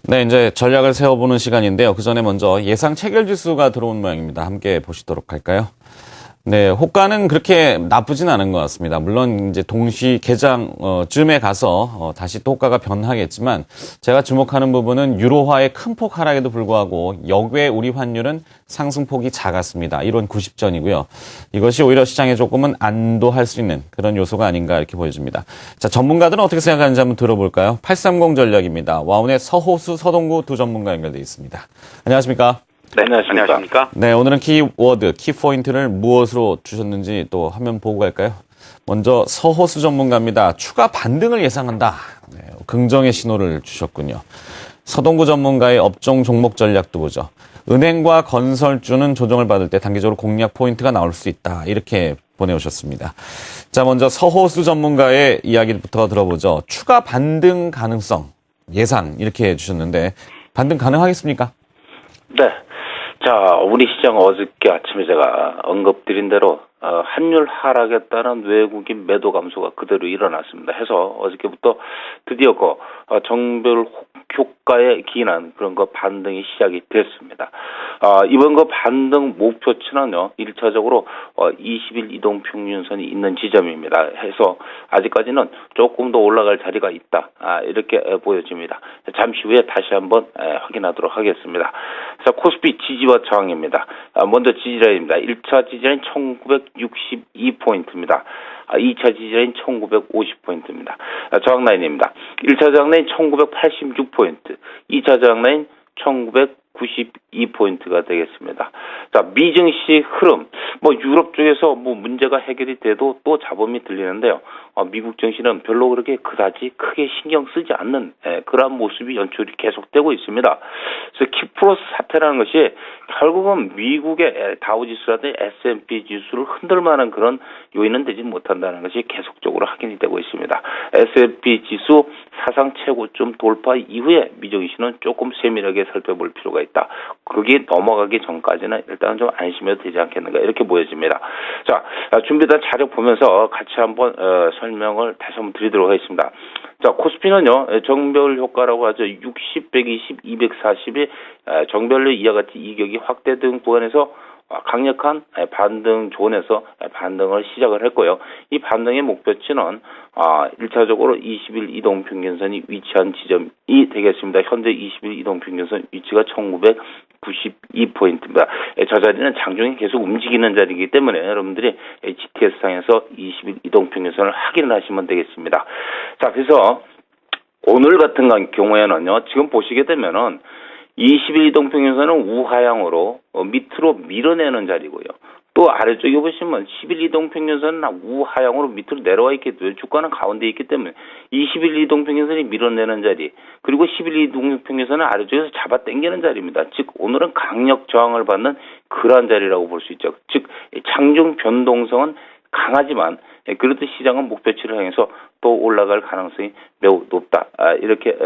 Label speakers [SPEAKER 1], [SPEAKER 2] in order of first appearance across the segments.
[SPEAKER 1] 네, 이제 전략을 세워보는 시간인데요. 그 전에 먼저 예상 체결 지수가 들어온 모양입니다. 함께 보시도록 할까요? 네, 호가는 그렇게 나쁘진 않은 것 같습니다. 물론 이제 동시 개장쯤에 가서 다시 또 호가가 변하겠지만 제가 주목하는 부분은 유로화의 큰 폭 하락에도 불구하고 역외 우리 환율은 상승폭이 작았습니다. 1원 90전이고요. 이것이 오히려 시장에 조금은 안도할 수 있는 그런 요소가 아닌가 이렇게 보여집니다. 자, 전문가들은 어떻게 생각하는지 한번 들어볼까요? 830 전략입니다. 와운의 서호수, 서동구 두 전문가 연결돼 있습니다. 안녕하십니까?
[SPEAKER 2] 네, 안녕하십니까?
[SPEAKER 1] 네, 오늘은 키워드, 키포인트를 무엇으로 주셨는지 또 화면 보고 갈까요? 먼저 서호수 전문가입니다. 추가 반등을 예상한다. 네, 긍정의 신호를 주셨군요. 서동구 전문가의 업종 종목 전략도 보죠. 은행과 건설주는 조정을 받을 때 단기적으로 공략 포인트가 나올 수 있다. 이렇게 보내오셨습니다. 자, 먼저 서호수 전문가의 이야기부터 들어보죠. 추가 반등 가능성, 예상 이렇게 해주셨는데 반등 가능하겠습니까?
[SPEAKER 2] 네. 자, 우리 시장 어저께 아침에 제가 언급드린 대로 환율 하락에 따른 외국인 매도 감소가 그대로 일어났습니다. 해서 어저께부터 드디어 정별 효과에 기인한 그런 반등이 시작이 됐습니다. 이번 반등 목표치는요, 1차적으로 20일 이동평균선이 있는 지점입니다. 해서 아직까지는 조금 더 올라갈 자리가 있다. 이렇게 보여집니다. 잠시 후에 다시 한번 확인하도록 하겠습니다. 자, 코스피 지지와 저항입니다. 먼저 지지라인입니다. 1차 지지라인 1962포인트입니다. 2차 지지라인 1950포인트입니다. 저항라인입니다. 1차 저항라인 1986포인트, 2차 저항라인 1992포인트가 되겠습니다. 자, 미증시 흐름. 유럽 쪽에서 문제가 해결이 돼도 또 잡음이 들리는데요. 미국 증시는 별로 그렇게 그다지 크게 신경 쓰지 않는 그러한 모습이 연출이 계속되고 있습니다. 그래서 키프로스 사태라는 것이 결국은 미국의 다우지수라든지 S&P 지수를 흔들 만한 그런 요인은 되지 못한다는 것이 계속적으로 확인이 되고 있습니다. S&P 지수 사상 최고점 돌파 이후에 미증시는 조금 세밀하게 살펴볼 필요가 있다. 그게 넘어가기 전까지는 일단 좀 안심해도 되지 않겠는가 이렇게 보여집니다. 자, 준비된 자료 보면서 같이 한번 설명을 다시 한번 드리도록 하겠습니다. 자, 코스피는요, 정별 효과라고 하죠. 60, 120, 240이 정별로 이와 같이 이격이 확대된 구간에서 강력한 반등 존에서 반등을 시작을 했고요. 이 반등의 목표치는 1차적으로 20일 이동평균선이 위치한 지점이 되겠습니다. 현재 20일 이동평균선 위치가 1992포인트입니다. 저 자리는 장중에 계속 움직이는 자리이기 때문에 여러분들이 GTS상에서 20일 이동평균선을 확인을 하시면 되겠습니다. 자, 그래서 오늘 같은 경우에는요, 지금 보시게 되면은 20일 이동평균선은 우하향으로 밑으로 밀어내는 자리고요. 또 아래쪽에 보시면 10일 이동평균선은 우하향으로 밑으로 내려와 있기 때문에 주가는 가운데 있기 때문에 20일 이동평균선이 밀어내는 자리, 그리고 10일 이동평균선은 아래쪽에서 잡아 당기는 자리입니다. 즉 오늘은 강력 저항을 받는 그러한 자리라고 볼 수 있죠. 즉 장중 변동성은 강하지만 그래도 시장은 목표치를 향해서 또 올라갈 가능성이 매우 높다. 이렇게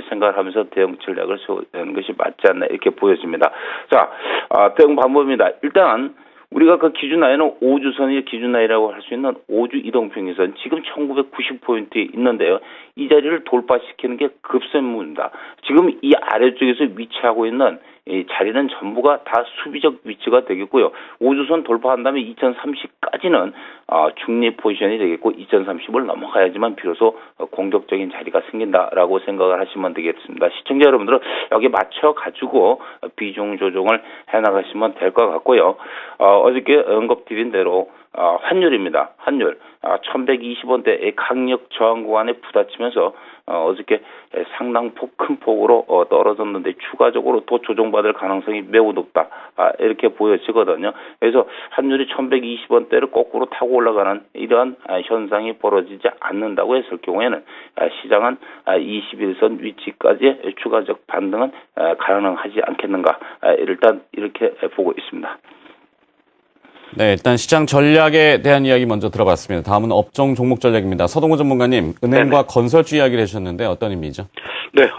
[SPEAKER 2] 생각을 하면서 대응 전략을 세우는 것이 맞지 않나 이렇게 보여집니다. 자, 대응 방법입니다. 일단 우리가 그 기준라인은 5주선이 기준라인이라고 할 수 있는 5주 이동평균선 지금 1990포인트에 있는데요. 이 자리를 돌파시키는 게 급선무입니다. 지금 이 아래쪽에서 위치하고 있는 이 자리는 전부가 다 수비적 위치가 되겠고요. 5주선 돌파한 다음에 2030까지는 중립 포지션이 되겠고 2030을 넘어가야지만 비로소 공격적인 자리가 생긴다라고 생각을 하시면 되겠습니다. 시청자 여러분들은 여기 맞춰가지고 비중 조정을 해나가시면 될 것 같고요. 어저께 언급드린 대로 환율입니다. 환율 1120원대의 강력 저항 구간에 부딪히면서 어저께 상당 큰 폭으로 떨어졌는데 추가적으로 더 조정받을 가능성이 매우 높다. 이렇게 보여지거든요. 그래서 환율이 1120원대를 거꾸로 타고 올라가는 이러한 현상이 벌어지지 않는다고 했을 경우에는 시장은 21선 위치까지 추가적 반등은 가능하지 않겠는가. 일단 이렇게 보고 있습니다.
[SPEAKER 1] 네, 일단 시장 전략에 대한 이야기 먼저 들어봤습니다. 다음은 업종 종목 전략입니다. 서동구 전문가님, 은행과
[SPEAKER 3] 네네.
[SPEAKER 1] 건설주 이야기를 해주셨는데 어떤 의미죠?
[SPEAKER 3] 네,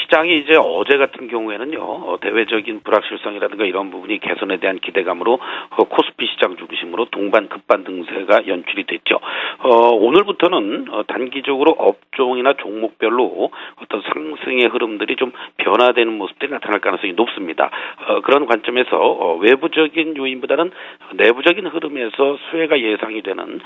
[SPEAKER 3] 시장이 이제 어제 같은 경우에는요, 대외적인 불확실성이라든가 이런 부분이 개선에 대한 기대감으로 코스피 시장 중심으로 중심으로 동반, 급반 등세가 연출이 됐죠. 오늘부터는 단기적으로 업종이나 종목별로 어떤 상승의 흐름들이 좀 변화되는 모습들이 나타날 가능성이 높습니다. 그런 관점에서 외부적인 요인보다는 내부적인 흐름에서 수혜가 예상이 되는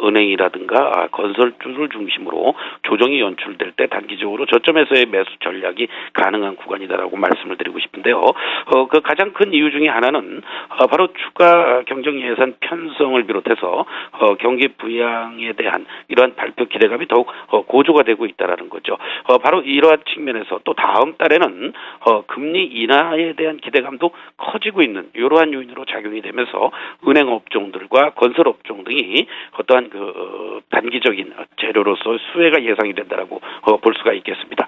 [SPEAKER 3] 은행이라든가 건설주를 중심으로 조정이 연출될 때 단기적으로 저점에서의 매수 전략이 가능한 구간이다라고 말씀을 드리고 싶은데요. 그 가장 큰 이유 중에 하나는 바로 추가 경정 예산 편성을 비롯해서 경기 부양에 대한 이러한 발표 기대감이 더욱 고조가 되고 있다라는 거죠. 바로 이러한 측면에서 또 다음 달에는 금리 인하에 대한 기대감도 커지고 있는 이러한 요인으로 작용이 되면서 은행 업종들과 건설 업종 등이 어떠한 그 단기적인 재료로서 수혜가 예상이 된다라고 볼 수가 있겠습니다.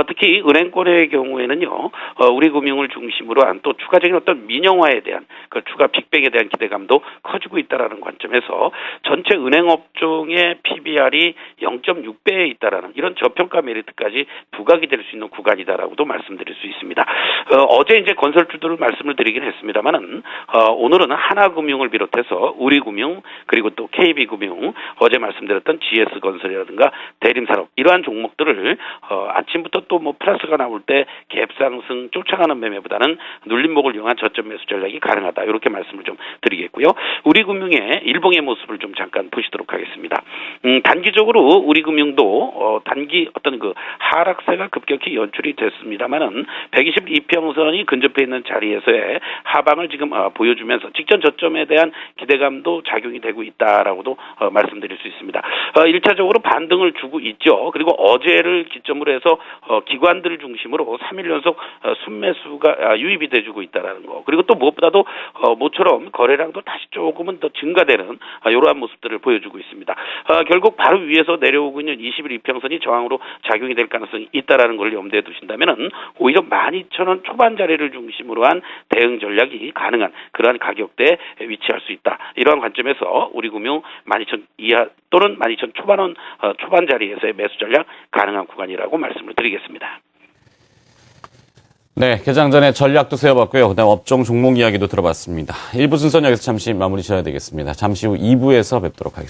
[SPEAKER 3] 특히 은행권의 경우에는요, 우리 금융을 중심으로 한 또 추가적인 어떤 민영화에 대한 그 추가 빅뱅에 대한 기대감도 커지고 있다라는 관점에서 전체 은행 업종의 PBR이 0.6배에 있다라는 이런 저평가 메리트까지 부각이 될 수 있는 구간이다라고도 말씀드릴 수 있습니다. 어제 이제 건설주들을 말씀을 드리긴 했습니다만은 오늘은 하나금융을 비롯해서 우리금융 그리고 또 KB금융 어제 말씀드렸던 GS건설이라든가 대림산업 이러한 종목들을 아침부터 또 뭐 플러스가 나올 때 갭상승 쫓아가는 매매보다는 눌림목을 이용한 저점 매수 전략이 가능하다 이렇게 말씀을 좀 드리겠고요. 우리금융의 일봉의 모습을 좀 잠깐 보시도록 하겠습니다. 단기적으로 우리금융도 단기 어떤 그 하락세가 급격히 연출이 됐습니다만은 122평선이 근접해 있는 자리에서의 하방을 지금 보여주면서 직전 저점에 대한 기대감도 작용이 되고 있다라고도 말씀드릴 수 있습니다. 1차적으로 반등을 주고 있죠. 그리고 어제를 기점으로 해서 기관들 중심으로 3일 연속 순매수가 유입이 돼주고 있다라는 거. 그리고 또 무엇보다도 모처럼 거래량도 다시 조금은 더 증가되는 이러한 모습들을 보여주고 있습니다. 결국 바로 위에서 내려오고 있는 21 이평선이 저항으로 작용이 될 가능성이 있다라는 걸 염두에 두신다면은 오히려 12,000원 초반 자리를 중심으로 한 대응 전략이 가능한 그러한 가격대에 위치할 수 있다. 이러한 관점에서 우리금융 12,000 이하 또는 12,000 초반 자리에서의 매수 전략 가능한 구간이라고 말씀을 드리겠습니다.
[SPEAKER 1] 네, 개장 전에 전략도 세워봤고요. 그다음 업종 종목 이야기도 들어봤습니다. 1부 순서는 여기서 잠시 마무리 지어야 되겠습니다. 잠시 후 2부에서 뵙도록 하겠습니다.